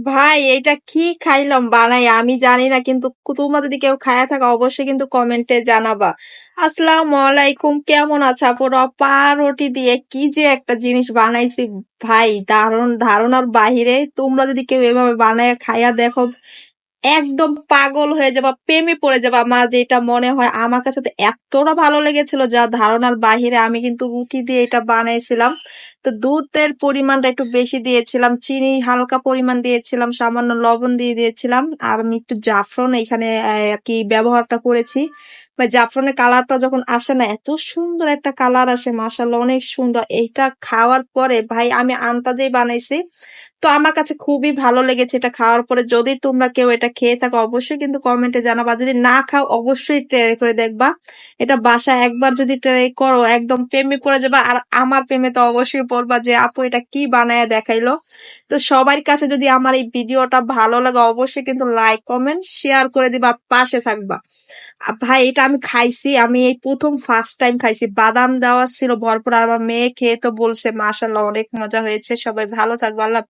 ভাই এটা কি খাইলাম বানাই আমি জানি না, কিন্তু তোমরা যদি কেউ খায়া থাকা অবশ্যই কিন্তু কমেন্টে জানাবা। আসসালামু আলাইকুম, কেমন আছো আপুরা? পাউরুটি দিয়ে কি যে একটা জিনিস বানাইছি ভাই, দারুণ, ধারণার বাহিরে। তোমরা যদি কেউ এভাবে বানায় খায়া দেখো, একদম পাগল হয়ে যাবা, প্রেমে পড়ে যাবা। আমার যেটা মনে হয়, আমার কাছে তো এতটা ভালো লেগেছিল যা ধারণার বাহিরে। আমি কিন্তু রুটি দিয়ে এটা বানাইছিলাম। তো দুধের পরিমাণটা একটু বেশি দিয়েছিলাম, চিনি হালকা পরিমাণ দিয়েছিলাম, সামান্য লবণ দিয়ে দিয়েছিলাম, আর আমি একটু জাফরান এখানে আর কি ব্যবহারটা করেছি। ভাই জাফরানের কালারটা যখন আসে না, এত সুন্দর একটা কালার আসে, মাশাআল্লাহ অনেক সুন্দর। এইটা খাওয়ার পরে ভাই আমি আন্তাজেই বানাইছি। তো আমার কাছে খুবই ভালো লেগেছে এটা খাওয়ার পরে। যদি তোমরা কেউ এটা খেয়ে থাকো অবশ্যই কিন্তু কমেন্টে জানাবা, যদি না খাও অবশ্যই ট্রাই করে দেখবা। এটা বাসায় একবার যদি ট্রাই করো একদম প্রেমে পড়ে যাবা। আর আমার প্রেমে তো অবশ্যই পড়বা যে আপু এটা কি বানায় দেখাইলো। তো সবার কাছে যদি আমার এই ভিডিওটা ভালো লাগে অবশ্যই কিন্তু লাইক কমেন্ট শেয়ার করে দিবা, পাশে থাকবা। ভাই এটা আমি খাইছি, আমি এই প্রথম ফার্স্ট টাইম খাইছি, বাদাম দেওয়া ছিল ভরপুর। আর আমার মেয়ে খেয়ে তো বলছে মাশাআল্লাহ অনেক মজা হয়েছে। সবাই ভালো থাকবো, আল্লাহ।